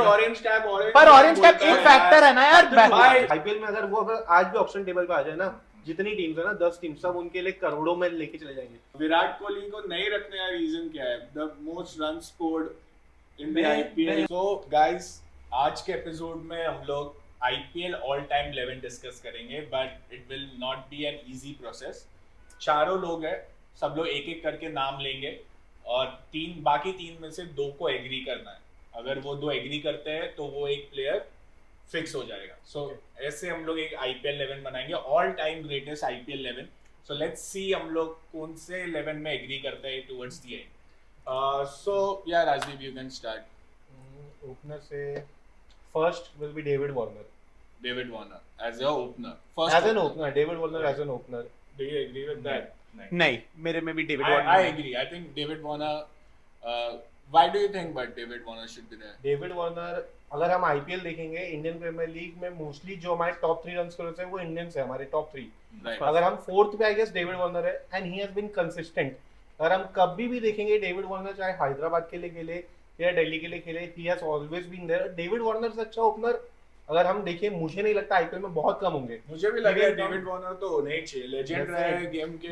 Orange tag पर orange tag एक factor है ना यार। आईपीएल में अगर वो आज भी ऑप्शन टेबल पे आ जाए ना, जितनी टीम्स है ना 10 टीम, सब उनके लिए करोड़ों में लेके चले जाएंगे। विराट कोहली को नहीं रखने का रीजन क्या है? The most run scored in the IPL. So guys, आज के एपिसोड में हम लोग आईपीएल ऑल टाइम 11 डिस्कस करेंगे, but it will not be an easy process. चारों लोग हैं, सब लोग एक एक करके नाम लेंगे और बाकी तीन में से 2 को एग्री करना है। अगर वो 2 एग्री करते हैं तो वो एक प्लेयर फिक्स हो जाएगा। सो ऐसे हम लोग एक आईपीएल 11 बनाएंगे, all time greatest IPL 11। So let's see हम लोग कौन से 11 में एग्री करते हैं टुवर्ड्स द एंड। सो या Rajdeep, you can start. Opener से first will be David Warner. David Warner as a opener, first as an opener, David Warner as an opener. Do you agree with that? नहीं, मेरे में भी David Warner. I agree. I think David Warner. Why do you think but David Warner should be there? David Warner, अगर हम IPL देखेंगे, Indian Premier League में mostly जो हमारे टॉप 3 रन स्कोरर्स हैं वो इंडियंस हैं, हमारे टॉप 3। अगर हम फोर्थ पे आई गेस डेविड वार्नर है, and he has been consistent. अगर हम कभी भी देखेंगे डेविड वार्नर, चाहे हैदराबाद के लिए खेले या दिल्ली के लिए खेले, he has always been there. David Warner से अच्छा ओपनर अगर हम देखें, मुझे नहीं लगता आईपीएल में बहुत कम होंगे। मुझे भी लगा डेविड वार्नर तो होने ही चाहिए। लेजेंड रहा है गेम के,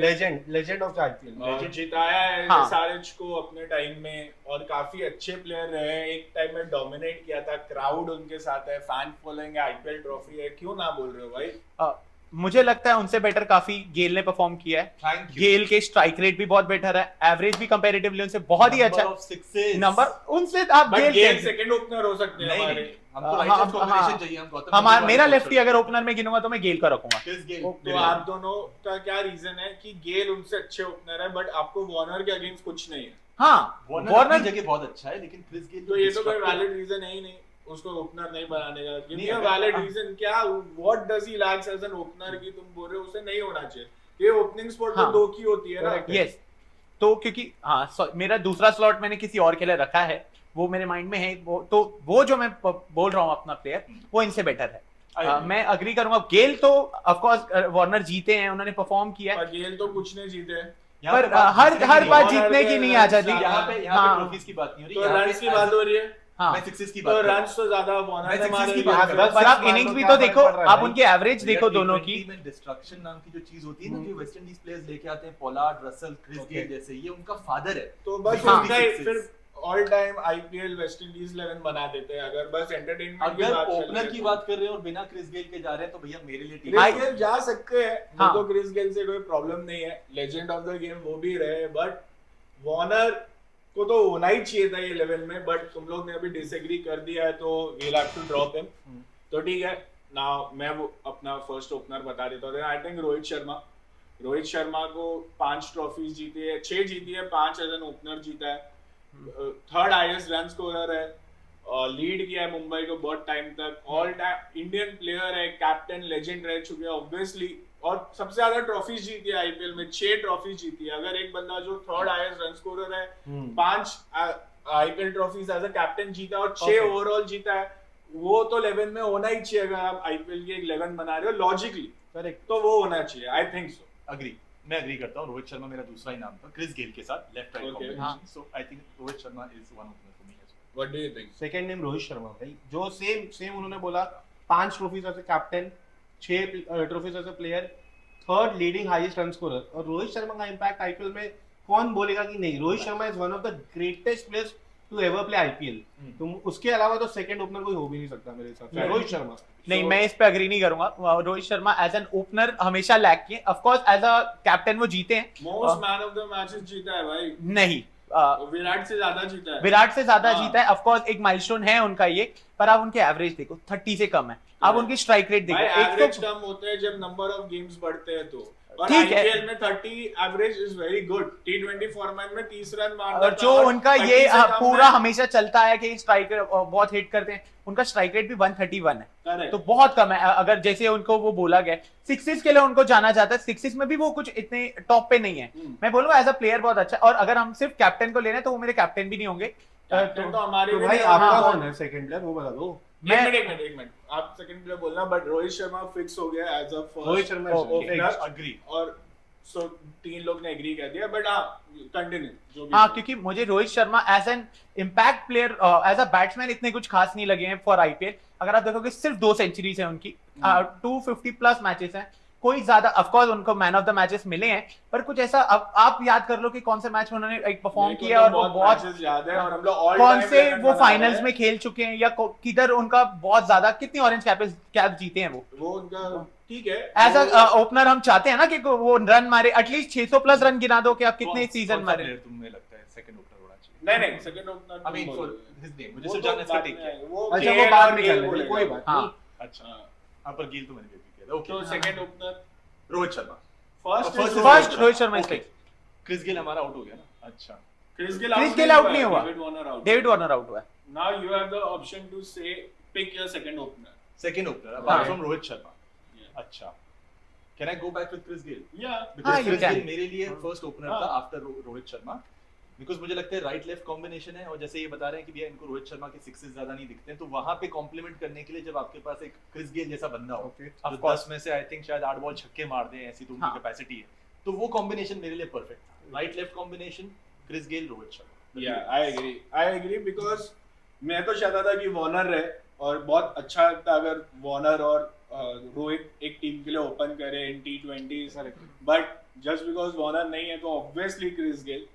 लेजेंड ऑफ द आईपीएल, जिताया है हाँ। एसआरएच को अपने टाइम में, और काफी अच्छे प्लेयर रहे हैं। एक टाइम में डोमिनेट किया था, क्राउड उनके साथ है, फैन फॉलोइंग है, आईपीएल ट्रॉफी है। क्यों ना बोल रहे हो भाई? मुझे लगता है उनसे बेटर काफी गेल ने परफॉर्म किया है। गेल के स्ट्राइक रेट भी बहुत बेटर है, एवरेज भी कंपैरेटिवली उनसे बहुत ही अच्छा है। नंबर उनसे आप गेल सेकंड ओपनर हो सकते हैं हमारे। हमको राइट लेफ्ट कॉम्बिनेशन चाहिए। हम गौतम हमारा मेरा लेफ्टी अगर ओपनर में गिनूंगा तो मैं गेल का रखूंगा। तो आप दोनों का क्या रीजन है कि गेल उनसे अच्छे ओपनर है, बट आपको वार्नर के अगेंस्ट कुछ नहीं है? हाँ, वार्नर जगह बहुत अच्छा है, लेकिन क्रिस गेल तो ये तो कोई वैलिड रीजन है ही नहीं उसको ओपनर नहीं बनाने का। Give me a valid reason. क्या what does he lacks as an opener की तुम बोल रहे हो उसे नहीं होना चाहिए? ये ओपनिंग स्पॉट तो 2 की होती है ना। यस, तो क्योंकि हाँ, मेरा दूसरा स्लॉट मैंने किसी और के लिए रखा है, वो मेरे माइंड में है। वो जो मैं बोल रहा हूँ अपना प्लेयर, वो इनसे बेटर है। मैं अग्री करूंगा। गेल तो ऑफ कोर्स वार्नर जीते हैं, उन्होंने परफॉर्म किया है, गेल तो कुछ नहीं जीते हैं। पर हर बात जीतने की नहीं आ जाती। यहाँ पे ट्रॉफीज की बात नहीं हो रही, तो रन्स की बात हो रही है। हाँ, मैं सिक्सेस की बात तो कर रहा हूं। रन्स तो ज्यादा वार्नर मैं ने सिक्सेस मारे की हैं। बात कर रहा हूं। पर आप इनिंग्स भी तो देखो, आप उनकी एवरेज देखो दोनों की। डिस्ट्रक्शन नाम की जो चीज होती है ना, जो वेस्ट इंडीज प्लेयर्स लेके आते हैं, पोलार्ड, रसल, क्रिस गेल जैसे, ये उनका फादर है। तो बस हाँ। उनका ही फिर all time IPL West Indies 11 बना देते हैं। अगर बस एंटरटेनमेंट की अगर बात ओपनर की बात कर रहे हो और बिना क्रिस गेल के जा रहे हैं, तो भैया मेरे लिए टीम क्रिस गेल जा सकते हैं। हाँ। तो क्रिस गेल से कोई प्रॉब्लम नहीं है, लेजेंड ऑफ द गेम वो भी रहे, बट वार्नर को तो होना ही चाहिए था ये लेवल में। बट तुम लोग ने अभी डिसएग्री कर दिया है, तो we'll have to drop him. तो ठीक है, नाउ मैं वो अपना फर्स्ट ओपनर बता देता हूं। आई थिंक रोहित शर्मा को 5 ट्रॉफीज जीती है, 6 जीती है, 5 एज एन ओपनर जीता है। थर्ड हाईएस्ट रन स्कोरर है, लीड किया है मुंबई को बहुत टाइम तक। ऑल टाइम इंडियन प्लेयर है, कैप्टन, लेजेंड रह चुके हैं ऑब्वियसली, और सबसे ज्यादा ट्रॉफीज जीती है आईपीएल में, 6 ट्रॉफीज जीती है। अगर एक बंदा जो थर्ड हाईएस्ट रन स्कोरर है, 5 IPL trophies as a captain जीता और 6 ओवरऑल जीता है, वो तो 11 में होना ही चाहिए। अगर आप आईपीएल की एक 11 बना रहे हो लॉजिकली, करेक्ट, तो वो होना चाहिए। I think so. मैं एग्री करता हूं। रोहित शर्मा मेरा दूसरा ही नाम था, क्रिस गेल के साथ left right Okay. Combination. So I think Rohit Sharma is one opener for me as well. What do you think? Second name Rohit Sharma भाई, जो सेम उन्होंने बोला, 5 trophies as a captain, 6 trophies as a player, third leading highest run scorer. और रोहित शर्मा का impact IPL में कौन बोलेगा कि नहीं? Rohit Sharma is one of the greatest players to ever play IPL. तुम उसके अलावा तो सेकंड ओपनर कोई हो भी नहीं सकता मेरे हिसाब से, रोहित शर्मा। नहीं, मैं इस पे अग्री नहीं करूंगा। Rohit Sharma as an opener हमेशा लैक किए। Of course as a captain वो जीते हैं, most man of the matches जीता है भाई। नहीं, विराट से ज्यादा जीता है। विराट से ज्यादा हाँ। जीता है। ऑफ कोर्स एक माइलस्टोन है उनका ये, पर आप उनके एवरेज देखो, 30 से कम है। आप उनकी स्ट्राइक रेट देखो, एवरेज कम होते हैं जब नंबर ऑफ गेम्स बढ़ते हैं तो। और ठीक है। आईपीएल में 30 average is very good. T20 format में 30 रन मारना और जो उनका ये पूरा हमेशा चलता है कि स्ट्राइक बहुत हिट करते हैं, उनका स्ट्राइक रेट भी 131 है, तो बहुत कम है। अगर जैसे उनको वो बोला गया सिक्सेस के लिए उनको जाना जाता है, सिक्सेस में भी वो कुछ इतने टॉप पे नहीं है। मैं बोलूंगा एज अ प्लेयर बहुत अच्छा। और अगर हम सिर्फ कैप्टन को लेना है तो वो मेरे कैप्टन भी नहीं होंगे। तो हमारे भाई आपका कौन है सेकंड प्लेयर, वो बता दो। एक मिनट आप सेकंड प्लेयर बोलना, बट रोहित शर्मा फिक्स हो गया as a first Rohit Sharma opener. Agree. और सो 3 लोग ने एग्री कर दिया, बट हाँ कंटिन्यू जो भी हाँ, क्योंकि मुझे Rohit Sharma as an impact player, as a batsman इतने कुछ खास नहीं लगे हैं फॉर आईपीएल। अगर आप देखोगे सिर्फ 2 सेंचुरीज हैं उनकी, 250 प्लस मैचेस हैं, कोई ज्यादा, ऑफ कोर्स उनको मैन ऑफ द मैचेस मिले हैं, पर कुछ ऐसा अब आप याद कर लो कि कौन से मैच में उन्होंने एक परफॉर्म मेरे को किया तो और वो बहुत मैचेस याद है, और हम लोग ऑल कौन टाइम से record वो बना फाइनल्स रहे में खेल चुके हैं या किधर उनका बहुत ज्यादा, कितनी ऑरेंज कैप जीते हैं वो उनका ठीक है। As a opener. हम चाहते हैं ना कि वो रन मारे, एटलीस्ट 600 प्लस रन गिना दो कि आप कितने सीजन मारे। तुम्हें लगता है सेकंड ओपनर होना चाहिए? नहीं second opener, I mean for his name, मुझे सिर्फ जानना है इसका टेक क्या है। वो अच्छा, वो गेल बाद और में गेल कर लेंगे, बोलेगा। कोई बात हाँ। नहीं। अच्छा, हां, पर गिल तो मैंने भी किया था। ओके, तो second opener Rohit Sharma. First first Rohit Sharma is Chris Gayle हमारा आउट हो गया ना? अच्छा, क्रिस क्रिस गेल out नहीं हुआ। डेविड वार्नर आउट हुआ है। Now you have the option to say pick your second opener. Second opener हाँ। Apart from Rohit Sharma. Yeah. अच्छा, can I go back with Chris Gayle? या हाँ, because you Chris can. Gayle मेरे लिए first opener हाँ। था आफ्टर रोहित शर्मा, बिकॉज़ मुझे लगता है राइट लेफ्ट कॉम्बिनेशन है, और जैसे ये बता रहे हैं कि भैया इनको रोहित शर्मा के सिक्सेस ज्यादा नहीं दिखते हैं, तो वहां पे कॉम्प्लीमेंट करने के लिए जब आपके पास एक क्रिस गेल जैसा बंदा हो, Okay. जो 10 में से आई थिंक शायद 8 बॉल छक्के मार दे, ऐसी तो उनकी हाँ। कैपेसिटी है, तो वो कॉम्बिनेशन मेरे लिए परफेक्ट था। Right left combination, Chris Gayle, Rohit Sharma. या आई एग्री बिकॉज़ मैं तो चाहता था कि वार्नर रहे, और बहुत अच्छा लगता अगर वार्नर और रोहित एक टीम के लिए ओपन करे in T20s, but just because Warner नहीं है तो obviously Chris Gayle.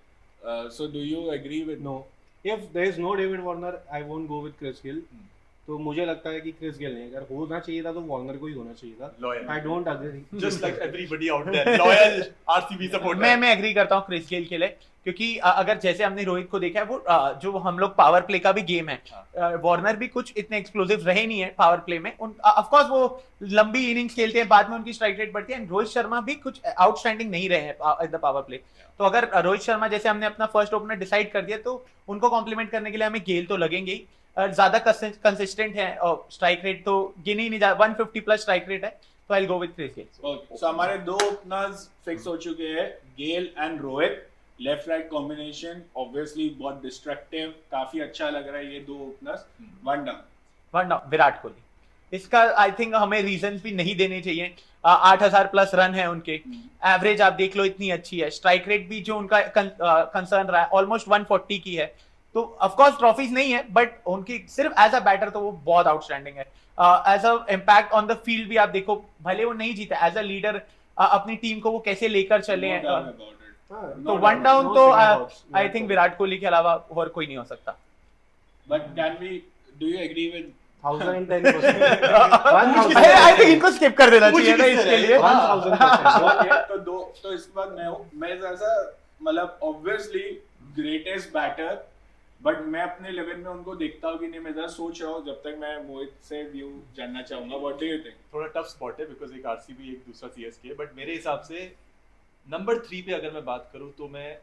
So do you agree with? No, if there is no David Warner, I won't go with Chris Gill. तो मुझे लगता है कि क्रिस गेल नहीं, अगर होना चाहिए था तो वार्नर को ही होना चाहिए था। Loyal, I don't agree. Just like everybody out there, loyal RCB supporter. मैं एग्री करता हूँ क्रिस गेल के लिए, क्योंकि अगर जैसे हमने रोहित को देखा है, वो जो हम लोग पावर प्ले का भी गेम है, वार्नर भी कुछ इतने एक्सप्लोसिव रहे नहीं है पावर प्ले में। ऑफ कोर्स वो लंबी इनिंग्स खेलते हैं, बाद में उनकी स्ट्राइक रेट बढ़ती है, एंड रोहित शर्मा भी कुछ आउटस्टैंडिंग नहीं रहे हैं इन द पावर प्ले। तो अगर रोहित शर्मा जैसे हमने अपना फर्स्ट ओपनर डिसाइड कर दिया, तो उनको कॉम्प्लीमेंट करने के लिए हमें गेल तो लगेंगे ही, ज्यादा कंसिस्टेंट है, और स्ट्राइक रेट तो गिनी नहीं जा, 150 प्लस स्ट्राइक रेट है, तो I will go with Chris Gayle. Okay, so हमारे 2 ओपनर्स फिक्स हो चुके हैं, Gayle and Rohit. Left right combination obviously बहुत डिस्ट्रक्टिव, काफी अच्छा लग रहा है ये 2 openers. One down Virat Kohli. इसका आई थिंक हमें रीजंस भी नहीं देने चाहिए। 8000 प्लस रन है उनके, एवरेज आप देख लो इतनी अच्छी है, स्ट्राइक रेट भी जो उनका कंसर्न रहा है ऑलमोस्ट 140 की है। तो ऑफ कोर्स ट्रॉफीज नहीं है, बट उनकी सिर्फ एज अ बैटर तो वो बहुत आउटस्टैंडिंग है। As a impact on the field भी आप देखो, भले वो नहीं जीता, एज अ लीडर अपनी टीम को वो कैसे लेकर चले हैं। तो वन डाउन तो आई थिंक विराट कोहली के अलावा और कोई नहीं हो सकता। But can we, do you agree with 1010%. I think इनको स्किप कर देना चाहिए ना इसके लिए। 1000%. तो इसके बाद मैं जैसा मतलब ऑब्वियसली ग्रेटेस्ट बैटर, बट मैं अपने 11 में उनको देखता हूँ कि नहीं, मैं जरा सोच रहा हूँ, जब तक मैं मोहित से व्यू जानना चाहूंगा। What do you think? थोड़ा टफ स्पॉट है बिकॉज एक आरसीबी एक दूसरा सीएसके, बट मेरे हिसाब से नंबर 3 पे अगर मैं बात करूं तो मैं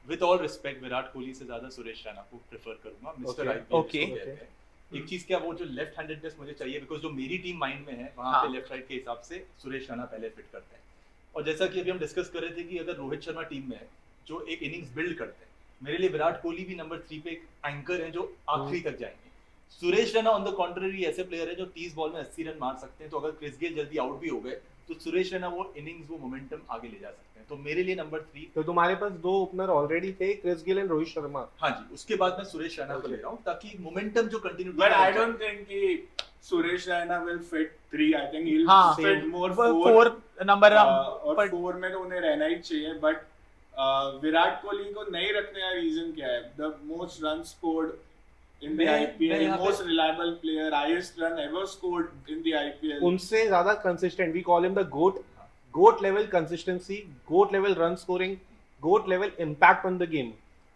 with all respect Virat Kohli से ज्यादा सुरेश रैना को प्रेफर करूंगा, मिस्टर आईपीएल Okay. जिसको कहते हैं। एक चीज क्या, वो जो लेफ्ट हैंडेडनेस मुझे चाहिए, बिकॉज जो मेरी टीम माइंड में है वहां हाँ. पे लेफ्ट राइट के हिसाब से सुरेश रैना पहले फिट करते हैं। और जैसा कि अभी हम डिस्कस कर रहे थे कि अगर रोहित शर्मा टीम में है जो एक इनिंग्स बिल्ड करते हैं, मेरे लिए विराट कोहली भी नंबर 3 पे एक एंकर है जो आखिरी तक जाएंगे। Suresh Raina on the contrary ऐसे प्लेयर है जो 30 बॉल में 80 रन मार सकते हैं, तो अगर क्रिस गेल जल्दी आउट भी हो गए तो सुरेश रैना वो इनिंग्स वो मोमेंटम आगे ले जा सकते हैं। तो मेरे लिए नंबर 3। तो तुम्हारे पास 2 ओपनर ऑलरेडी थे, Chris Gayle and Rohit Sharma. हाँ जी, उसके बाद मैं सुरेश रैना को ले रहा हूँ ताकि मोमेंटम जो continue. But I don't think कि Suresh Raina will fit 3. I think he will हाँ, फिट मोर 4 नंबर। और 4 में तो उन्हें रहना ही चाहिए। बट विराट कोहली को नहीं रखने का रीजन क्या है? The most run scored in the IPL, most reliable player, highest run ever scored in the IPL. उनसे ज्यादा consistent, we call him the GOAT level consistency, GOAT level run scoring, GOAT level impact on the game.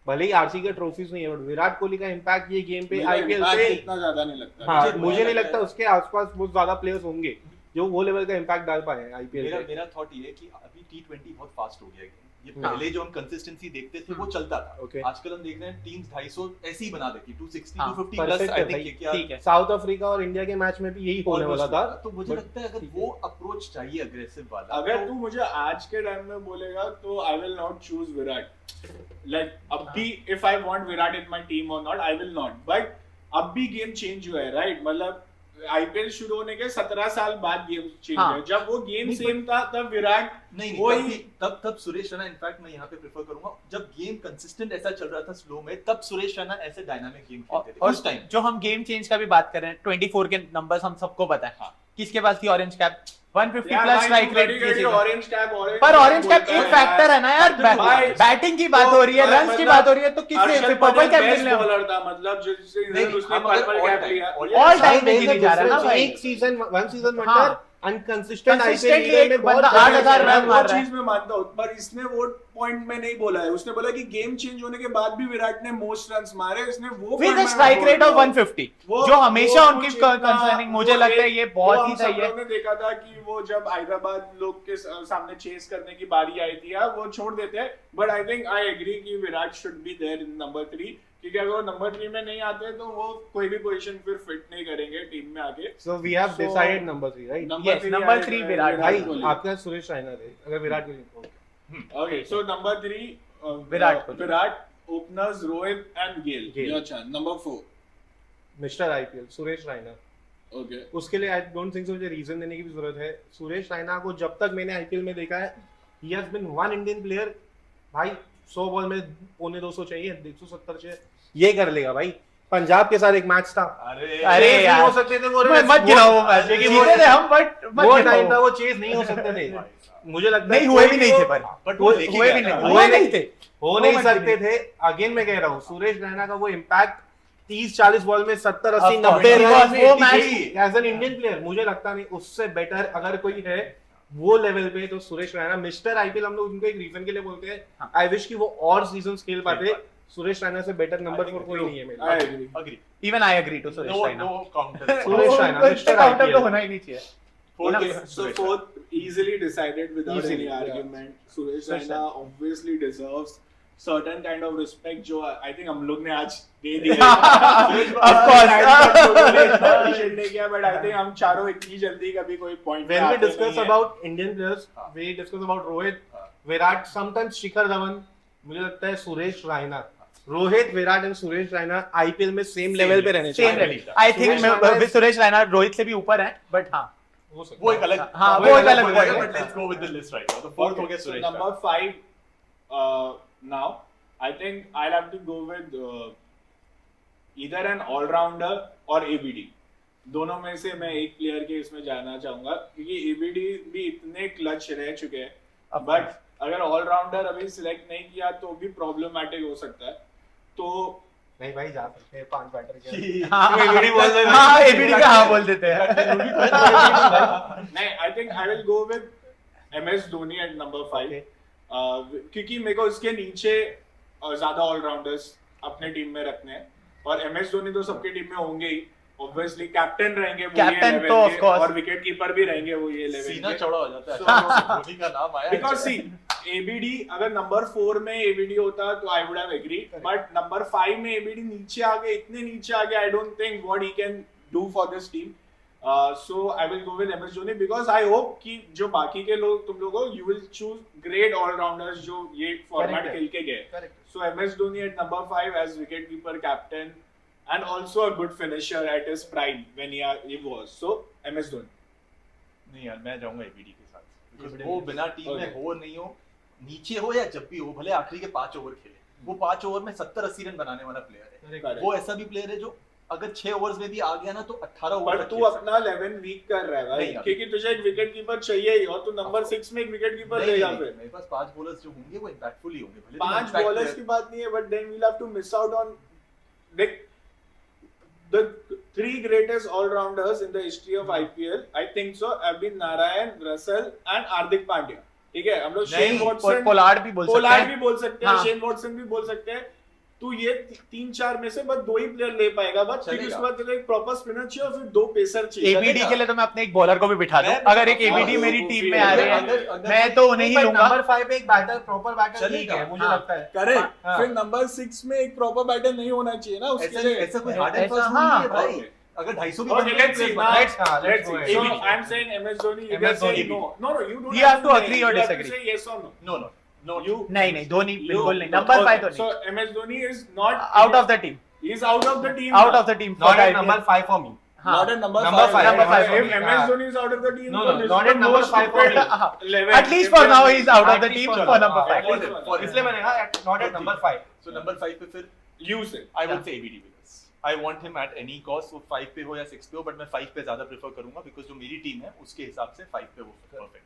भले ही RC का trophies नहीं है, but Virat Kohli का impact ये game पे आईपीएल पे इतना ज्यादा नहीं लगता। हाँ, मुझे नहीं लगता उसके आसपास बहुत ज्यादा प्लेयर्स होंगे जो वो लेवल का इंपैक्ट डाल पाए आईपीएल पे। मेरा थॉट ये है कि अभी T20 बहुत फास्ट हो गया है। ये पहले जो हम कंसिस्टेंसी देखते थे वो चलता था। Okay. आजकल हम देख रहे हैं टीम्स 250 ऐसे ही बना देती, 260 हाँ, 250 प्लस perfect आई है थिंक भाई, क्या ठीक है। साउथ अफ्रीका और इंडिया के मैच में भी यही होने वाला था। तो मुझे लगता है अगर वो अप्रोच चाहिए अग्रेसिव वाला, अगर तू मुझे आज के टाइम में बोलेगा तो I will not choose Virat. Like अब भी if I want Virat in my team और not, I will not. But अब भी गेम चेंज हुआ है, राइट? मतलब आईपीएल शुरू होने के 17 साल बाद गेम चेंज हाँ। है। जब वो गेम नहीं, सेम था तब विराट नहीं वही तब सुरेश रैना इनफैक्ट मैं यहाँ पे प्रेफर करूंगा, जब गेम कंसिस्टेंट ऐसा चल रहा था स्लो में, तब सुरेश रैना ऐसे डायनामिक गेम खेलते थे और उस टाइम। जो हम गेम चेंज का भी बात कर रहे हैं, 24 के नंबर्स हम सबको पता है। हाँ। किसके पास थी ऑरेंज कैप? 150 यार प्लस भाई, स्ट्राइक तू रेट कभी-कभी ऑरेंज कैप पर ऑरेंज कैप बोलता एक है फैक्टर है ना यार। भाई, बैटिंग की बात हो रही है, रन्स की बात हो रही है, तो किसने पर्पल कैप मिलने? बॉलर था, मतलब जिससे नहीं, उसने हम अगर पर्पल all कैप time- लिया। ऑल टाइम में गिनी जा रहा है ना भाई। एक सीजन, वन सीजन हाँ। वंडर अनकंसिस्टेंट Consistently आईपीएल एक में बहुत बंदा बड़ा 8,000 है। रन वो मार रहा है। चीज मैं मानता हूँ, पर इसने वो पॉइंट में नहीं बोला है। उसने बोला कि गेम चेंज होने के बाद भी विराट ने मोस्ट रन्स मारे, इसने वो विद point में स्ट्राइक बोल रेट रहा ऑफ हूँ। 150, वो- जो हमेशा वो उनकी कुछ इतना- कंसर्निंग मुझे वो लगता है एक- ये बहुत वो ही हम सही सब है। लोगों ने देखा था कि वो जब हैदराबाद लोग के सामने चेस करने की बारी आई थी, यार वो छोड़ देते हैं। But I think I agree कि Virat should be there in number 3, क्योंकि अगर वो नंबर 3 में नहीं आते तो वो कोई भी पोजीशन फिर फिट नहीं करेंगे टीम में आगे। So we have So- decided number 3, right? Yes, number 3 Virat भाई कोहली। आपका सुरेश रैना है, अगर Virat Kohli. Okay, so number 3, Virat Kohli. Virat, openers Rohit and Gill. Gill. Your chance. Number 4. Mister IPL Suresh Raina. Okay. उसके लिए आई डोंट थिंक सो मुझे रीजन देने की भी जरूरत है। सुरेश रैना को जब तक मैंने आईपीएल में देखा है, he has been one Indian player, भाई 100 बॉल में 250 चाहिए, 170 चाहिए, ये कर लेगा भाई। पंजाब के साथ एक मैच था, अरे अरे चेस नहीं यार। हो सकते थे वो, मत गिराओ वो मैच, लेकिन जीते थे हम बट मत वो गिराओ। टाइम था, वो चेस नहीं हो सकते थे। मुझे लगता है नहीं हुए भी कोई नहीं वो- थे, पर बट वो हुए भी नहीं, हुए हुए नहीं नहीं थे। हो वो नहीं मत सकते गिराओ। थे। अगेन मैं कह रहा हूँ, सुरेश रैना का वो इम्पैक्ट 30-40 बॉल में 70-80 Of course, 90 because वो run match- as an Indian player मुझे लगता नहीं उससे बेटर अगर कोई है वो लेवल पे तो सुरेश रैना। मिस्टर आईपीएल हम लोग उनको एक रीजन के लिए बोलते हैं। हाँ। आई विश कि वो और सीजन खेल पाते। सुरेश रैना से बेटर नंबर 4 कोई नहीं है मेरे I लिए। agree. agree. Even I agree to Suresh No, Raina. no counter. Suresh Raina, वो Mr. काउंटर तो IPL। होना ही नहीं चाहिए। Okay, Enough. so fourth easily decided without Easily, any yeah. argument. Suresh Suresh Raina obviously deserves certain kind of respect जो I think हम लोग ने आज दे दिया। Of course. Appreciate नहीं किया, but I think हम चारों इतनी जल्दी कभी कोई point पे When we आते discuss नहीं हैं। about Indian players, हाँ। we discuss about Rohit, हाँ। विराट, sometimes शिखर धवन, मुझे लगता है सुरेश रैना, रोहित, विराट एंड सुरेश रैना आईपीएल में सेम लेवल पे रहने सेम चाहिए। Level. I Suresh Raina think is- Suresh Raina Rohit से भी ऊपर है, बट हाँ हो सकता वो है। एक अलग हाँ, वो एक अलग point point है, है। but let's go with the list right now. The fourth हो गया So Suresh number Raina. 5 now I think I'll have to go with either an all-rounder or ABD. दोनों में से मैं एक प्लेयर के इसमें जाना चाहूंगा, क्योंकि ABD भी इतने क्लच रह चुके हैं। बट अगर ऑलराउंडर अभी सिलेक्ट नहीं किया तो भी प्रॉब्लमैटिक हो सकता है। तो नहीं भाई जा सकते हैं 5 बैटर के। हाँ तो ABD बोल दे भाई। हाँ एबीडी का हाँ बोल देते हैं। नहीं, I think I will go with MS Dhoni at number 5, क्योंकि मेरे को इसके नीचे ज्यादा ऑलराउंडर्स अपने टीम में रखने हैं, और MS धोनी तो सबके टीम में होंगे ही, ऑब्वियसली कैप्टन रहेंगे वो ये Captain level तो of के, course। और विकेट कीपर भी रहेंगे वो ये लेवल सीना के। चौड़ा हो जाता है So- अचानक से धोनी का नाम आया। Because see, ABD अगर नंबर 4 में ABD होता तो I would have agree, but number 5 में ABD नीचे आ गए, इतने नीचे आ गए, आई don't think what he can do for this team. So I will go with MS Dhoni, because I hope कि जो बाकी के लोग तुम लोगों you will choose great allrounders जो ये फॉर्मेट Correct. खेल के गए। Correct. So MS Dhoni at number 5 as wicketkeeper, captain, and also a good finisher at his prime when he was. So MS Dhoni. नहीं यार, मैं जाऊंगा एबीडी के साथ, because ABD वो बिना टीम में Okay. हो नहीं हो, नीचे हो या जब भी हो, भले आखिरी के 5 ओवर खेले, वो 5 ओवर में 70-80 रन बनाने वाला प्लेयर है। Correct. वो ऐसा भी प्लेयर है जो अगर 6 ओवर्स में भी आ गया ना तो 18 ओवर पर तक तू खेल सकता अपना 11 वीक कर रहा है भाई, नहीं, अभी- क्योंकि तुझे एक विकेट कीपर चाहिए ही, और तू नंबर 6 में एक विकेट है। कीपर नहीं, लेगा नहीं, फिर। मेरे पास 5 बॉलर्स जो होंगे वो इंपैक्टफुल ही होंगे, भले 5 impact बॉलर्स player- की बात नहीं है, but then we'll have to miss out on the 3 greatest all-rounders in the history of IPL. I think so have been Narayan, Russell and Hardik Pandya. ठीक है, हम लोग शेन नहीं, वॉटसन, पोलार्ड भी बोल सकते पोलार्ड हैं। भी बोल सकते हैं, हाँ। शेन वॉटसन भी बोल सकते हैं। तू ये 3-4 में से बस 2 ही प्लेयर ले पाएगा, बस क्योंकि चलेगा। उसके बाद तेरे एक प्रॉपर स्पिनर चाहिए और फिर 2 पेसर चाहिए। एबीडी चलेगा। के लिए तो मैं अपने एक बॉलर को भी बिठा दूं। मैं- अगर एक एबीडी हाँ, मेरी वो टीम भी में है। आ रहे हैं, अगर- मैं तो उन्हें ही लूंगा। नंबर 5 पे एक बैटर, प्रॉपर बैटर ठीक चलेगा। है, मुझे हाँ। लगता है। करेक्ट, हाँ। फिर नंबर 6 में एक प्रॉपर बैटर नहीं होना चाहिए ना उसके लिए। ऐसा कोई हार्ड एंड ऐसा- फास्ट हाँ, नहीं है भाई। okay. अगर 250 भी Okay, बंदे let's see. प्लेयर Now, बनाए, let's let's go see. ahead. So ABD. I'm saying MS Dhoni. You MS can say Dhoni. no. No, you don't. You have to say. agree or You have to disagree. say yes or no. no, no, You. नहीं नहीं, Dhoni you- बिल्कुल नहीं। Number 5 तो So नहीं। MS Dhoni is not out of the team, He is out of the team. Out now. Of the team. Not at number 5 for me. Not at number Number 5. five. Number five. If MS Dhoni is out of the team, No, तो no, this not is at number most 5 for me. stupid 11. At least for now he is out of At the least team for for now. number हाँ, 5. इसलिए मैंने कहा not at number 5. So number 5 पे फिर You say. I would say ABD Villiers. I want him at any cost, वो 5 पे हो या 6 पे हो, but मैं 5 पे ज्यादा प्रेफर करूंगा because जो मेरी टीम है उसके हिसाब से 5 पे वो परफेक्ट।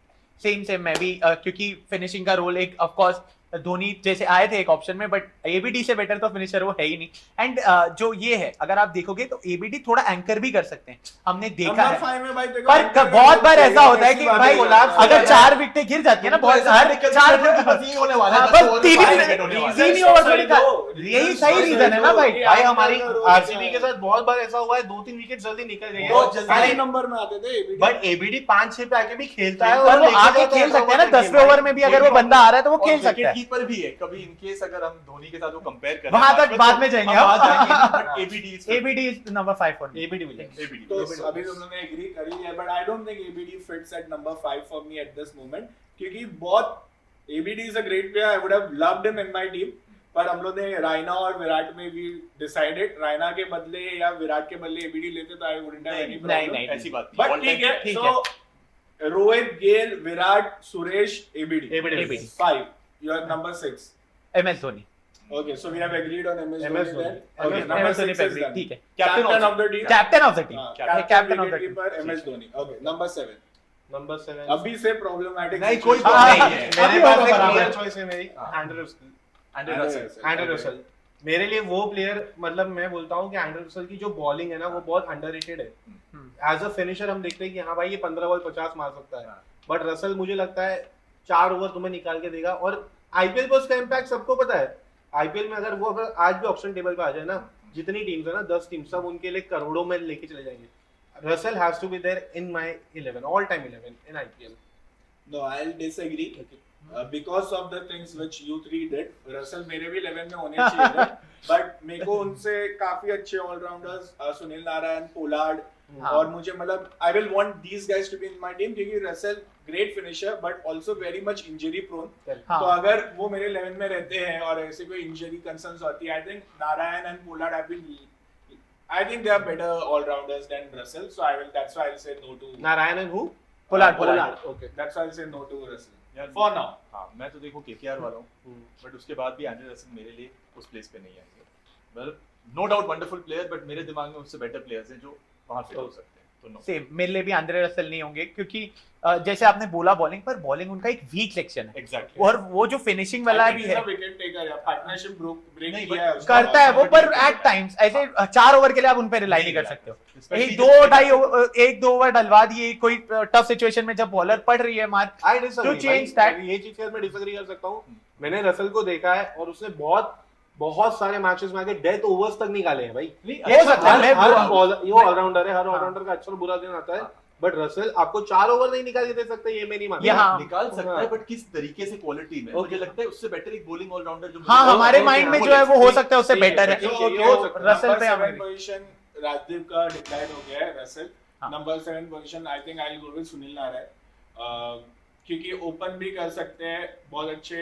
सेम मैं भी क्योंकि फिनिशिंग का रोल एक ऑफ कोर्स धोनी जैसे आए थे एक ऑप्शन में, बट एबीडी से बेटर तो फिनिशर वो है ही नहीं। एंड जो ये है अगर आप देखोगे तो एबीडी थोड़ा एंकर भी कर सकते हैं, हमने देखा Number है। 5 में भाई देखो, पर बहुत बार ऐसा होता है कि भाई collapse अगर होता है। 4 विकेटें गिर जाती है ना, बहुत हर 4 नहीं होने वाला है, बस 10 तीन ओवर में ही 5 विकेट होने वाला है। तीन ही ओवर थोड़ी का, यही सही रीजन है ना भाई। भाई हमारी आरसीबी के साथ बहुत बार ऐसा हुआ है 2-3 विकेट जल्दी निकल गई बहुत है, जल्दी नंबर में आते थे ABD। बट एबीडी 5-6 पे आके भी खेलता है पर वो लेके आके जाता है खेल सकते हैं ना, ऐसा 10वें ओवर में भी अगर वो बंदा आ रहा है तो वो खेल सकता है। कीपर भी है, कभी इन केस अगर हम धोनी के साथ वो कंपेयर करें वहां तक बाद में जाएंगे हम। But ABD ABD is number 5 for me. ABD Williams. ABD तो अभी तुम लोगों ने एग्री कर ही लिया, but I don't think ABD fits at number 5 for me at this moment, क्योंकि बहुत ABD is a great player, I would have loved him in my team, पर हम लोग ने रायना और विराट में भी डिसाइडेड रायना के बदले या विराट के बदले ABD लेते तो I wouldn't have any problem. नहीं, ऐसी बात बट नहीं, ठीक है, ठीक so Rohit, Gayle, Virat, Suresh, ABD ABD 5, your number 6। MS Dhoni. Okay, so we have agreed on MS MS Dhoni then. Dhoni. Okay, MS number Dhoni 6 पे is agree, done. ठीक है। Captain of the team. Captain of the team, Captain captain of the team. wicketkeeper MS Dhoni. Okay, number 7. Number 7 अभी से problematic. नहीं, कोई situation. नहीं है। मेरे अभी पास होगा एक बराबर। क्लियर चॉइस है मेरी, हाँ। Andre Russell. Andre Russell. Andre Russell मेरे लिए वो प्लेयर, मतलब मैं बोलता हूँ कि एंड्रे रसल की जो बॉलिंग है ना वो बहुत अंडररेटेड है। एज अ फिनिशर हम देखते हैं कि हाँ भाई ये 15 बॉल 50 मार सकता है, बट रसल मुझे लगता है 4 ओवर तुम्हें निकाल के देगा। और आईपीएल पर उसका इम्पैक्ट सबको पता है। आईपीएल में अगर वो अगर आज भी ऑप्शन टेबल पे आ जाए ना, जितनी टीम्स है ना 10 टीम, सब उनके लिए करोड़ों में लेके चले जाएंगे। Russell has to be there in my 11 all time 11 in IPL. No, I'll disagree. Because of the things which you three did, Russell मेरे भी 11 में होने चाहिए थे, but मेरे को उनसे काफी अच्छे ऑलराउंडर्स सुनील नारायण, पोलार्ड, हाँ। और मुझे मतलब I will want these guys to be in my team, क्योंकि Russell great finisher but also very much injury prone. हाँ। तो अगर वो मेरे 11 में रहते हैं और ऐसे कोई इंजरी कंसर्न्स होती है, I think Narayan and Pollard have been, I think they are better all-rounders than Russell, so that's why I'll say no to Narayan and who? Pollard. Okay. that's why I'll say no to Russell. यार For now. हाँ, मैं तो देखो KKR वाला हूँ, but उसके बाद भी एंड्रे रसल मेरे लिए उस प्लेस पे नहीं आएंगे। Well, no doubt wonderful player, but मेरे दिमाग में उससे बेटर प्लेयर्स हैं जो वहां फिट हो सकते हैं, तो नो। सेम मेरे लिए भी आंद्रे रसल नहीं होंगे, क्योंकि जैसे आपने बोला बॉलिंग पर, बॉलिंग उनका एक वीक सेक्शन है, एग्जैक्टली। और वो जो फिनिशिंग वाला I भी think he's है a wicket taker या partnership break नहीं, किया है उसने। करता है वो, पर एट टाइम्स ऐसे 4 ओवर के लिए आप उन पे रिलाई नहीं कर सकते हो। एक 2-2.5 ओवर डलवा दिए कोई टफ सिचुएशन में, जब बॉलर पड़ रही है मार। I disagree. To change that- ये चीज से मैं डिसएग्री कर सकता हूँ। मैंने रसल को देखा है और उसने बहुत सारे मैचेस में आके डेथ ओवर्स तक निकाले हैं भाई। हो सकता है, हर मैं- बॉलर, ये ऑलराउंडर है, हर ऑलराउंडर का अच्छा और बुरा दिन आता है, बट रसल आपको 4 ओवर नहीं निकाल के दे सकते, ये मैं नहीं मानता। यहाँ निकाल सकता हाँ। है, बट किस तरीके से क्वालिटी में, मुझे लगता है उससे बेटर एक बॉलिंग ऑलराउंडर जो हाँ, मुझे- हमारे ओके, माइंड में हाँ, जो है वो हो सकता है उससे ठीक है, बेटर है। ठीक So, है, ये okay, हो सकता है। रसल पे number हमारी- 7 position राजदीप का डिक्लाइन हो गया है, रसल। हाँ। Number 7 position I think I will go with Sunil Narayan, क्योंकि ओपन भी कर सकते हैं बहुत अच्छे।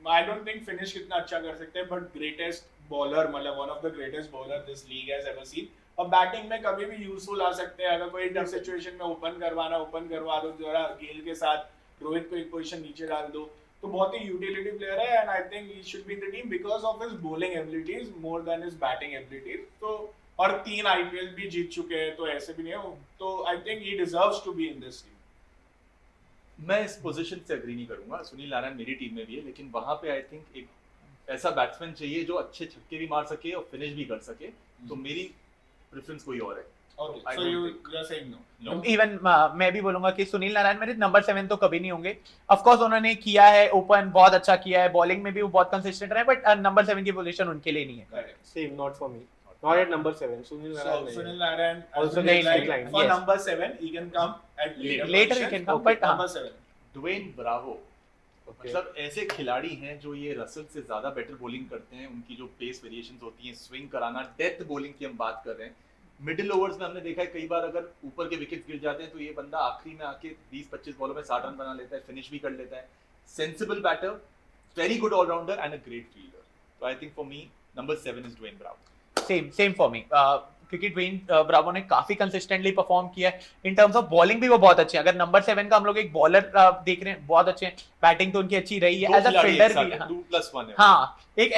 आई डोंट थिंक फिनिश कितना अच्छा कर सकते हैं, बट ग्रेटेस्ट बॉलर, मतलब one of the greatest bowler this league has ever seen. और बैटिंग में कभी भी यूजफुल आ सकते हैं, अगर कोई टफ सिचुएशन में ओपन करवा दो, जरा गेल के साथ रोहित को एक पोजीशन नीचे डाल दो, तो बहुत ही यूटिलिटी प्लेयर है। And I think he should be in the team because of his bowling abilities more than his batting abilities. तो और 3 आईपीएल भी जीत चुके हैं, तो ऐसे भी नहीं है, तो I think he deserves to be in this team. मैं इस पोजीशन से एग्री नहीं करूंगा। सुनील नारायण मेरी टीम में भी है, लेकिन वहां पे आई थिंक एक ऐसा बैट्समैन चाहिए जो अच्छे छक्के भी मार सके और फिनिश भी कर सके, तो मेरी प्रेफरेंस कोई और है। Okay, I so don't you think- are saying no. No. Even मैं भी बोलूंगा कि सुनील नारायण मेरे नंबर 7 तो कभी नहीं होंगे। ऑफ कोर्स उन्होंने किया है, ओपन बहुत अच्छा किया है, बॉलिंग में भी वो बहुत कंसिस्टेंट रहे, बट नंबर 7 की पोजीशन उनके लिए नहीं है। Correct. Same, not for me, not eight number 7। Sunil So Narayan Sunil Narayan Also has been next declined. decline, For yes. number 7, he can come at Later he can come, Okay, but हाँ। number 7. Dwayne Bravo, Okay. मतलब ऐसे खिलाड़ी हैं जो ये Russell से ज्यादा better bowling करते हैं। उनकी जो पेस वेरिएशंस होती हैं, स्विंग कराना, डेथ बॉलिंग की हम बात कर रहे हैं। मिडिल ओवर्स में हमने देखा है कई बार अगर ऊपर के विकेट गिर जाते हैं तो ये बंदा आखिरी में आके 20-25 बॉलों में 60 रन बना लेता है, फिनिश भी कर लेता है। Sensible batter, very good allrounder and a great fielder. तो I think for me number 7 is Dwayne Bravo. Same for me, क्योंकि ड्वेन ब्रावो ने काफी कंसिस्टेंटली परफॉर्म किया है। इन टर्म्स ऑफ बॉलिंग भी वो बहुत अच्छे हैं। अगर नंबर 7 का हम लोग एक बॉलर देख रहे हैं, बहुत अच्छे हैं, बैटिंग तो उनकी अच्छी रही है, एज अ फील्डर भी। 2+1 है। हाँ, एक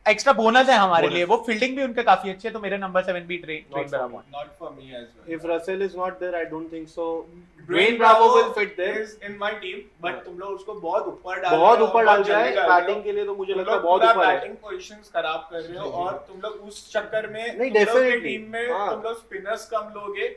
एक्स्ट्रा बोनस है हमारे लिए, वो फील्डिंग भी उनके काफी अच्छी है, तो मेरे नंबर 7 भी Dwayne Bravo. Not for me as well. If Russell is not there, I don't think so. Dwayne Dwayne Bravo Bravo will fit there. is in my team, but तुम लोग उसको बहुत ऊपर डाल बहुत रहे हो, ऊपर डाल बहुत दिया जल्दी है डाल रहे हो। बैटिंग के लिए, तो मुझे तुम लगता है लोग बहुत पूरा ऊपर है। बैटिंग पोजीशंस खराब कर रहे हो और तुम लोग उस चक्कर में नहीं, तुम लोग की definitely, टीम में हाँ। तुम लोग स्पिनर्स कम लोगे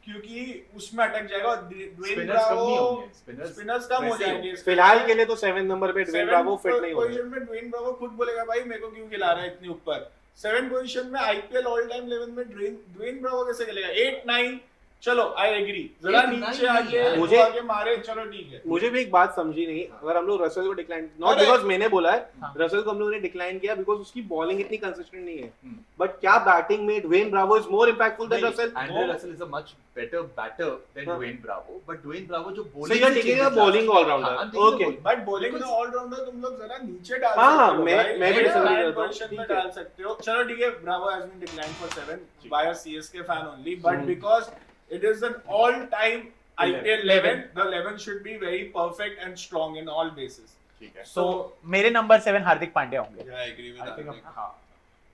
क्योंकि उसमें अटक जाएगा और ड्वेन Spinners कम नहीं ब्रावो होंगे, स्पिनर्स कम हो वैसे ही जाएंगे। फिलहाल के लिए तो 7 नंबर पे ड्वेन ब्रावो फिट नहीं हो रहा है। पोजीशन में ड्वेन ब्रावो खुद बोलेगा भाई मेरे को क्यों खिला रहा है इतनी ऊपर। 7 पोजीशन में आईपीएल ऑल टाइम 11 में ड्वेन ब्रावो कैसे खेलेगा। 8 9 चलो आई एग्री, जरा 8, 9 नीचे आके मुझे- मुझे आगे मारे, चलो ठीक है। मुझे भी एक बात समझी नहीं, अगर हम लोग रसल को डिक्लाइन, नॉट अरे- बिकॉज मैंने बोला है, हाँ। रसल को हम लोगों ने डिक्लाइन किया बिकॉज उसकी बॉलिंग इतनी कंसिस्टेंट नहीं है, हम्म। बट क्या बैटिंग में Dwayne Bravo is more impactful than नहीं, Russell. Andre Russell is a much better batter than हाँ। Dwayne Bravo, but Dwayne Bravo जो So bowling you're से taking change a class- bowling all-rounder. हाँ, I'm taking a Okay. bowling. But bowling में Because- allrounder तुम लोग जरा नीचे डाल हाँ, सकते हो मैं- भाई। मैं भी ये disagree nine करता हूँ। position में ठीक है। डाल सकते हो। चलो ठीक है, Bravo has been declined for 7 ठीक। by a CSK fan only, but hmm. because it is an all-time IPL 11, the 11 should be very perfect and strong in all bases. ठीक है। तो मेरे नंबर 7 हार्दिक पांड्या होंगे। Yeah, I agree with Hardik. हाँ।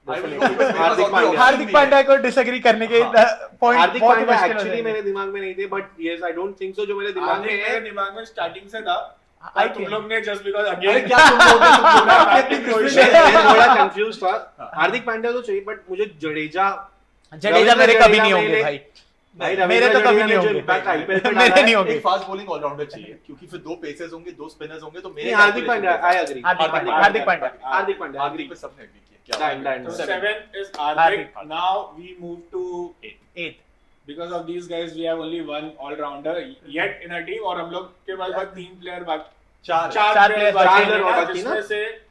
Definitely. Hardik Pandya. Hardik Pandya को disagree करने के हाँ। पॉइंट हार्दिक बहुत पांड्या मुश्किल हो एक्चुअली जाएंगे। मेरे दिमाग में नहीं थे, but yes I don't think so, जो मेरे दिमाग हार्दिक में मेरे है। दिमाग में स्टार्टिंग से था, I पर तुम think- लोग ने just because अरे again क्या तुम लोग मैं अपनी मैं थोड़ा कंफ्यूज था। हार्दिक पांड्या तो चाहिए, बट मुझे जडेजा जडेजा मेरे कभी नहीं जडेजा होंगे मेरे- भाई, भाई मेरे तो कभी नहीं होंगे। इम्पैक्ट आईपीएल पे मेरे नहीं होंगे। एक फास्ट बॉलिंग ऑलराउंडर चाहिए, क्योंकि फिर 2 पेसर्स होंगे, 2 स्पिनर्स होंगे, तो मेरे हार्दिक पांड्या, आई एग्री। हार्दिक पांड्या, हार्दिक पांड्या। हार्दिक पांड्या हार्दिक पे सबने एग्री किया। क्या Done, done. So 7 is Hardik. Hardik. Now we move to 8 because of these guys we have only one all rounder yet in a team और हम लोग के पास बस 3 प्लेयर बाकी, 4 चार चार प्लेयर players बाकी बाकी हैं, हैं, बाकी जिसमें ना? से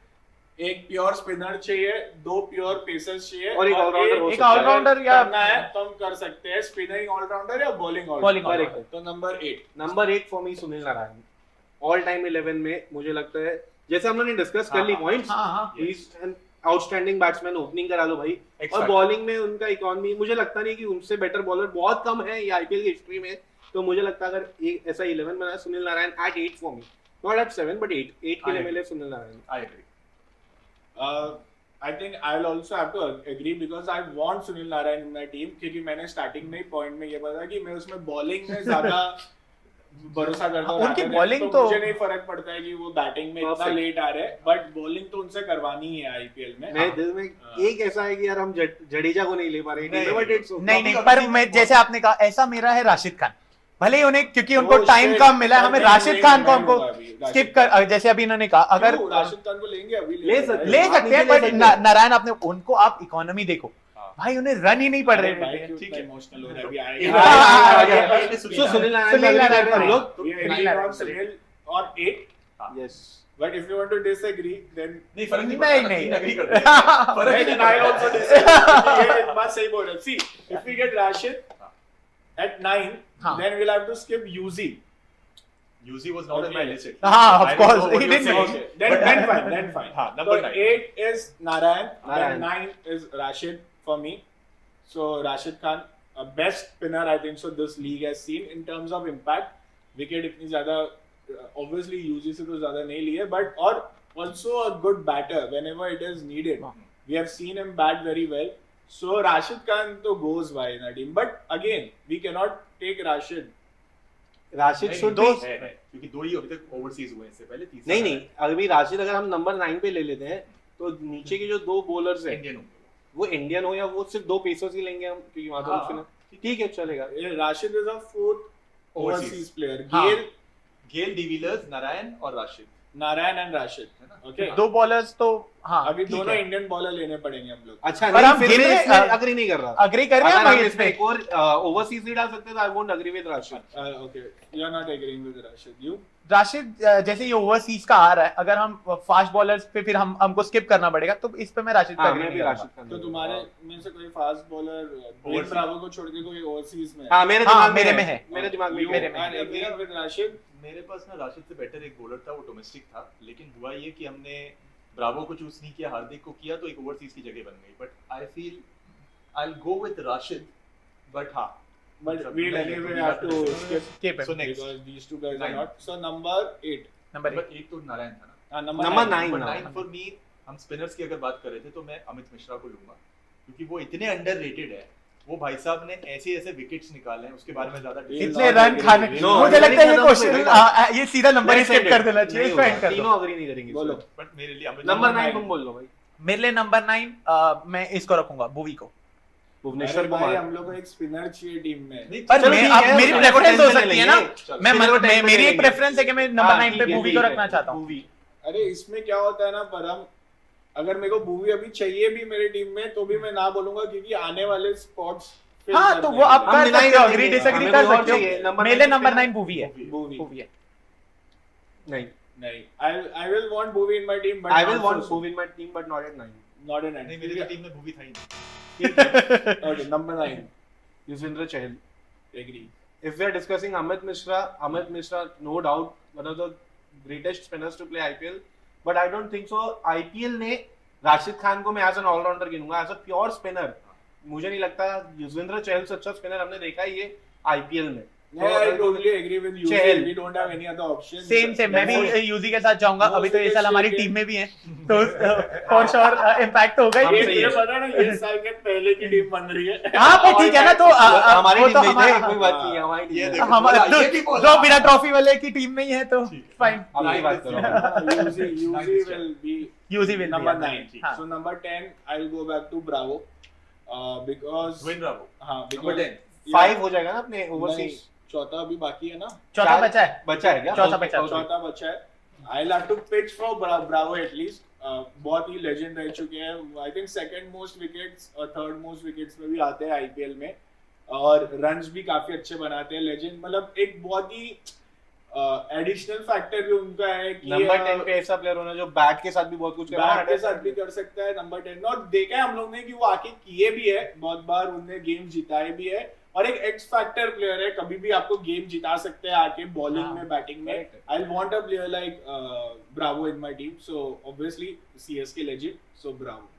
एक प्योर स्पिनर चाहिए, 2 प्योर पेसर्स चाहिए और एक all-rounder हो एक सकता है। ऑलराउंडर या करना है तो हम कर सकते हैं स्पिनरिंग ऑलराउंडर या बॉलिंग Bowling ऑलराउंडर। all-rounder। तो number 8 number 8 for me Sunil Narayan. All time 11 में मुझे लगता है, जैसे हम लोगों ने डिस्कस कर ली हाँ, पॉइंट्स, हाँ हाँ he is an outstanding batsman, opening करा लो भाई। और X-factor। बॉलिंग में उनका इकोनॉमी, मुझे लगता नहीं कि उनसे बेटर बॉलर बहुत कम है ये आईपीएल की हिस्ट्री में। तो मुझे लगता है अगर एक ऐसा 11 बनाए, Sunil Narine at 8 for me, not at 7 but 8 के लिए I मिले Sunil Narine. I agree. I think I'll also have to agree because I want Sunil Narine in my team क्योंकि मैंने स्टार्टिंग में ही पॉइंट में ये बताया कि मैं उसमें बॉलिंग में ज्यादा भरोसा करता हूँ। उनकी rather than- bowling तो- मुझे नहीं फरक पड़ता है कि वो बैटिंग में इतना Perfect। लेट आ रहे हैं, बट बॉलिंग तो उनसे करवानी ही है आईपीएल में। मैं दिल में एक ऐसा है कि यार हम जडेजा को नहीं ले पा रहे नहीं, बट इट्स नहीं नहीं, अभी- पर अभी- मैं जैसे आपने कहा, ऐसा मेरा है राशिद खान। भले ही उन्हें, क्योंकि उनको Oh, टाइम shit, कम मिला है, हमें नहीं, राशिद नहीं, खान को नहीं हमको होगा अभी, राशिद स्किप कर, जैसे अभी इन्होंने कहा, अगर क्यों? राशिद खान को लेंगे अभी ले सकते ले आप सकते हैं, नीचे ले बट सकते हैं। नारायण आपने उनको, आप इकोनॉमी देखो हाँ। भाई, उन्हें रन ही नहीं पड़ अरे रहे भाई थे। क्यों ठीक इतना है। इमोशनल हो रहा है अभी हाँ, आएगा। हाँ, हाँ, हाँ, So सुनील नारायण सुनील का agree नारायण कर रहे हैं हम का- लोग। We Sunil agree Narayan on Sunil और 8, yes but if you want to disagree then नहीं, फर्क नहीं नहीं, पड़ता, नहीं। तीन agree करते हैं। फर्क Right, नहीं and I'll पड़ता। also disagree. ये बात सही बोल रहे हो। See, if we get Rashid at 9, हाँ। then we'll have to skip UZ. UZ was not in my Okay. list. हाँ, of I don't course, know what he you're didn't saying. know. Okay, then fine, then fine. हाँ, number So 9. 8 is Narayan, Narayan. then 9 is Rashid for me. So Rashid Khan, best spinner I think so this league has seen in terms of impact. Wicket इतनी ज़्यादा obviously UZ से तो ज़्यादा नहीं लिए, but और also a good batter whenever it is needed. We have seen him bat very well. So Rashid Khan तो goes by in our team, but again we cannot take Rashid. Rashid नहीं, should दो B, है, क्योंकि 2 ही अभी तक overseas हुए हैं, इससे पहले तीसरा नहीं नहीं, अभी राशिद अगर हम नंबर 9 पे ले लेते हैं तो नीचे के जो 2 बॉलर्स हैं इंडियन होंगे। वो इंडियन हो या वो सिर्फ 2 पेसर्स ही लेंगे हम, क्योंकि वहां तो हाँ, ऑप्शन है। ठीक है, चलेगा। Rashid is a 4th Overseas. overseas player. हाँ. Gail, गेल, डिविलियर्स, नारायण और राशिद, Narayan and Rashid. है ना? Okay. दो बॉलर्स तो हाँ अभी ठीक दोनों है। इंडियन बॉलर लेने पड़ेंगे हम लोग। अच्छा, पर नहीं हम फिर गिन मैं रहे- इसमें अग्री नहीं कर रहा। अग्री कर रहे हैं अगर हम हम इस इसमें पे। एक और ओवरसीज नहीं डाल सकते तो I won't agree with Rashid. Okay, you are not agreeing with Rashid. You? Rashid जैसे ये ओवरसीज का आ रहा है, अगर हम फास्ट बॉलर्स पे फिर हमको स्किप करना पड़ेगा, तो इस पे मैं राशिद हाँ, का मैं agree भी नहीं राशिद खान तो हूँ। तुम्हारे में से कोई fast bowler Dwayne Overseas. Bravo को छोड़ के कोई ओवरसीज में? हाँ, मेरे हाँ, दिमाग मेरे में में है, है। मेरे दिमाग में You है। मेरे में are agreeing with Rashid? मेरे पास ना राशिद से बेटर एक बॉलर था, वो डोमेस्टिक था, लेकिन हुआ ये कि हमने ब्रावो को चूज नहीं किया, हार्दिक को किया, तो एक ओवरसीज की जगह बन गई। But I feel I'll go with Rashid, but हाँ. But we'll anyway have to skip Keep it. So next. because these two guys are 9. not. So number 8. Number Number 8 तो नारायण था ना. Number Number 9. 9 Number now. 9 for me, हम spinners की अगर बात कर रहे थे तो मैं अमित मिश्रा को लूंगा क्योंकि वो इतने अंडररेटेड है. वो भाई साहब ने ऐसे ऐसे विकेट्स निकाले हैं उसके बारे में ज्यादा कितने रन खाने No, मुझे लगता है ये नहीं, क्वेश्चन नहीं, ये सीधा नंबर नहीं, स्किप नहीं, कर देना चाहिए नहीं इसको एंड होगा, कर दो. तीनों अग्री नहीं करेंगे. बोलो. बट मेरे लिए अमित नंबर Number 9 nine. तुम बोल लो भाई. मेरे लिए नंबर 9 मैं इसको रखूंगा भुवी को. भुवनेश्वर अरे भाई कुमार. हम लोग को एक स्पिनर चाहिए टीम में. नहीं, पर चलो मैं ठीक अब है, मेरी spinner को प्रेफरेंस हो tension सकती है नहीं ना. लेंगे. मैं spinner को tension मेरी एक लेंगे. प्रेफरेंस है कि मैं नंबर हाँ, 9 पे ठीक है, भुवी ठीक को है. रखना चाहता हूँ. भुवी. अरे इसमें क्या होता है ना परम, अगर मेरे को भूवी अभी चाहिए भी मेरी टीम में तो भी मैं ना बोलूंगा क्योंकि आने वाले स्पॉट्स हाँ तो वो आप हम कर deny सकते हो, कर अग्री देंगे. डिसएग्री हमें कर कोई और सकते चाहिए. हो. Number मेरे लिए 9 नंबर spinner. 9 भुवी है. भूवी भुवी है. नहीं. नहीं. I will want Bhuvi in my team but I will not want so soon. Bhuvi in my team but not at 9. Not in नहीं मेरी टीम में भूवी था ही नहीं. Okay, number 9. Yuzvendra Chahal. Agree. If we are discussing Amit Mishra, no doubt one of the greatest spinners to play IPL. But I don't think so. IPL ने राशिद खान को मैं as an allrounder गिनूंगा, as a pure spinner. मुझे नहीं लगता युजवेंद्र चहल से अच्छा spinner हमने देखा ही है आईपीएल में. Yeah, I totally agree with you. Chahal. We don't have any other option. Same मैं भी Most- यूजी के साथ जाऊंगा. अभी तो ये साल हमारी most टीम में भी है तो फॉर श्योर इम्पैक्ट होगा हम ही. सही ये है. पता ना ये साल के पहले की टीम बन रही है. हाँ पर ठीक है ना तो हमारी वो टीम तो में हमारा कोई बात नहीं है. हमारी टीम ये में. देखो. हमारा बोला, ये भी बोला. जो बिना ट्रॉफी वाले की टीम में ही है तो फाइन. आपकी बात करो. Uzi will be Yuzi will number 9. हाँ. So number 10, I'll go back to Bravo. Because Dwayne Bravo. हाँ Number because 10. 5 हो जाएगा ना अपने नहीं, ओवरसीज. चौथा अभी बाकी है ना. चौथा चार- बचा है. बचा है क्या? चौथा बचा है. चौथा बचा है. I'll have to pitch for Bravo at least. बहुत ही लेजेंड रह चुके हैं. I think second most wickets और थर्ड मोस्ट विकेट्स में भी आते हैं आईपीएल में और रन्स भी काफी अच्छे बनाते हैं. लेजेंड मतलब एक बहुत ही एडिशनल फैक्टर भी उनका है कि नंबर 10 पे ऐसा प्लेयर होना जो बैट के साथ भी बहुत कुछ कर रहा बैट के साथ भी कर सकता है. नंबर 10 और देखा है हम लोग ने कि वो आके किए भी है बहुत बार. उनने गेम जिताए भी है और एक एक्स फैक्टर प्लेयर है. कभी भी आपको गेम जिता सकते हैं आके बॉलिंग में बैटिंग में. I want a player like Bravo in my team. So obviously CSK legend. So Bravo.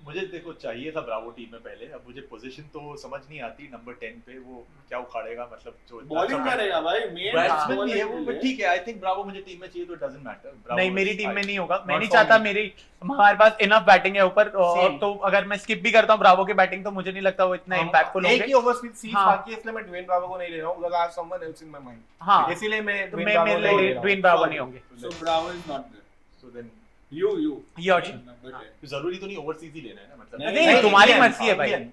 मुझे देखो चाहिए था ब्रावो टीम में पहले. अब मुझे पोजीशन तो समझ नहीं आती. नंबर 10 पे वो क्या उखाड़ेगा मतलब जो बॉलिंग करेगा भाई. मेन बैट्समैन भी है वो. बट ठीक है आई थिंक ब्रावो मुझे टीम में चाहिए तो इट डजंट मैटर. नहीं मेरी टीम में नहीं होगा. मैं Not नहीं for चाहता me. मेरी हमारे पास इनफ बैटिंग है ऊपर Same. तो अगर मैं स्किप भी करता हूँ ब्रावो की बैटिंग तो मुझे नहीं लगता वो इतना इम्पैक्टफुल एक होंगे. ही ओवरसीज सीट हाँ. बाकी है इसलिए मैं ड्वेन ब्रावो को नहीं ले रहा हूं. Because I have someone else in my mind. हाँ इसीलिए मैं तो ड्वेन मैं ब्रावो मेरे नहीं ले लिए रहा ड्वेन हूं. ब्रावो नहीं होंगे. So Bravo is not there. So then you your team. Number 10. जरूरी तो नहीं ओवरसीज ही लेना है ना मतलब. नहीं, नहीं तुम्हारी Indian, मर्जी है भाई. Indian.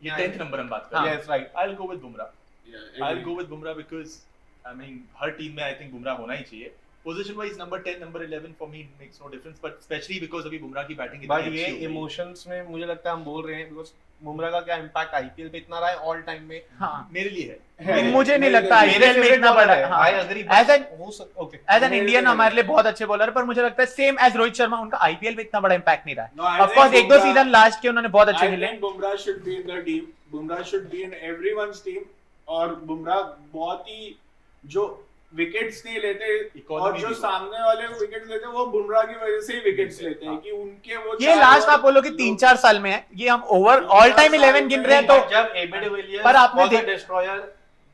ये 10th नंबर हम बात कर हाँ. रहे हैं. Yes, right. I'll go with Bumrah. I'll go with Bumrah because I mean हर टीम में आई थिंक बुमराह होना ही चाहिए. Position wise number 10 number 11 for me makes no difference but specially because अभी बुमराह की बैटिंग बट ये इमोशंस में मुझे लगता है हम बोल रहे हैं बिकॉज़ बुमराह का क्या इंपैक्ट आईपीएल पे इतना रहा है ऑल टाइम में. हाँ मेरे लिए है. मुझे नहीं लगता मेरे आईपीएल में इतना बड़ा है. I agree. As an- okay. As an मेरे इंडियन लिए हमारे लिए नहीं। बहुत अच्छे बॉलर पर मुझे लगता है सेम एज रोहित शर्मा उनका आईपीएल में इतना बड़ा इंपैक्ट नहीं रहा No, I है. ऑफ कोर्स think एक दो Bumrah- सीजन लास्ट के उन्होंने बहुत अच्छे I खेले. think Bumrah should be in the team. Bumrah should be in everyone's team. और बुमराह बहुत ही जो विकेट्स नहीं लेते Economy और जो भी- सामने वाले विकेट्स लेते हैं वो बुमराह की वजह से ही विकेट्स लेते हैं कि उनके वो ये लास्ट आप बोलो कि 3-4 साल में है. ये हम ओवर ऑल टाइम 11 गिन रहे हैं तो जब एबी डिविलियर्स पर आपने was a देख- destroyer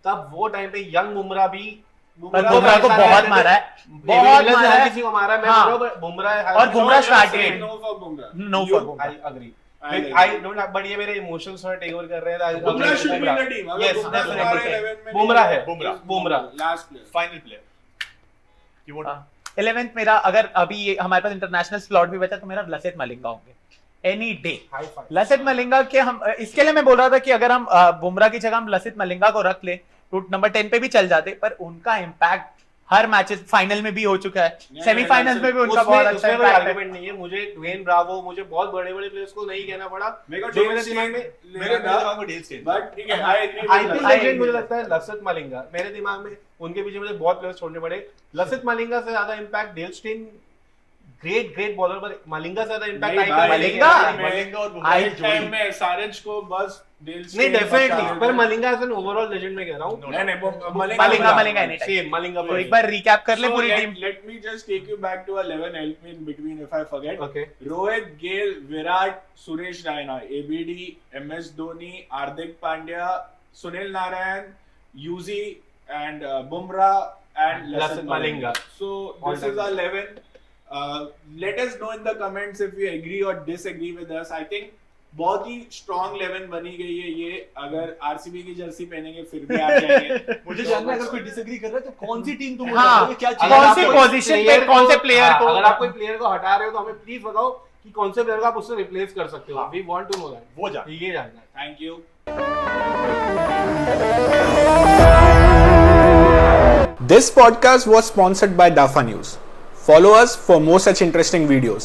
तब वो टाइम पे यंग बुमराह भी पर बुमराह को बहुत मारा है. बहुत मारा है. किसी को मारा है. मैं हाँ. बोल रहा हूं, बुमराह और Bumrah started. No for Bumrah. No for Bumrah. I agree. I agree. I don't but ये मेरे इमोशंस में टेक ओवर कर रहे हैं. Bumrah should be in the team. अगर Yes, बुमराह definitely. तुम्हारे 11 में बुमराह नहीं है. Bumrah. Bumrah. Last player. Final player. You want 11th मेरा अगर अभी ये हमारे पास इंटरनेशनल स्लॉट भी बचा तो मेरा लसित मलिंगा होंगे any day. High five. Lasith Malinga के हम इसके लिए मैं बोल रहा था कि अगर हम बुमराह की जगह हम लसित मलिंगा को रख ले तो नंबर 10 पे भी चल जाते. पर उनका इम्पैक्ट हर मैचेस फाइनल में भी हो चुका है. नहीं, सेमीफाइनल्स में भी उनका बहुत अच्छा उसमें कोई इम्पैक्ट है. आर्गुमेंट नहीं है. मुझे ड्वेन ब्रावो मुझे बहुत बड़े-बड़े प्लेयर्स को नहीं कहना पड़ा. मेरे को जो मेरे डेल दिमाग में मेरे दिमाग में डेल स्टेन. बट ठीक है I agree. IPL I legend agree. मुझे लगता है लसित मलिंगा. मेरे दिमाग में उनके पीछे मुझे बहुत प्लेयर्स छोड़ने पड़े. लसित मलिंगा से ज्यादा impact Dale Steyn great bowler, पर मलिंगा ज्यादा इम्पैक्ट नहीं आई भाई, मलिंगा मलिंगा और बुमराह आई की जोड़ी। टाइम में सारेज को बस डेल नहीं स्टेन डेफिनेटली, बचा पर देते। Malinga as an overall legend में कह रहा हूँ। नहीं मलिंगा anytime. सेम मलिंगा तो एक बार रिकैप कर ले So पूरी team. let me just take you back to 11. Help me in between if I forget. Okay Rohit, Gale, Virat, Suresh Raina, ABD, MS Dhoni, Hardik Pandya, Sunil Narayan, Yuzi, and Bumrah and Lasith Malinga. So All this is time. our 11. Let us know in the comments if you agree or disagree with us. I think बहुत ही strong 11 बनी गई है ये। अगर RCB की Jersey पहनेंगे फिर भी आ जाएंगे। मुझे जानना है अगर कोई डिसएग्री कर रहा है तो कौन सी टीम तुम हाँ, क्या अगर कौन आप सी कोई पोजीशन पे player कौन से को- प्लेयर हाँ, को अगर आप कोई प्लेयर को हटा रहे हो तो हमें प्लीज बताओ कि कौन से प्लेयर को आप उससे रिप्लेस कर सकते हो। We want to know that, वो जा ये जानना है। Thank you. This podcast was sponsored by Dafa News. Follow us for more such interesting videos.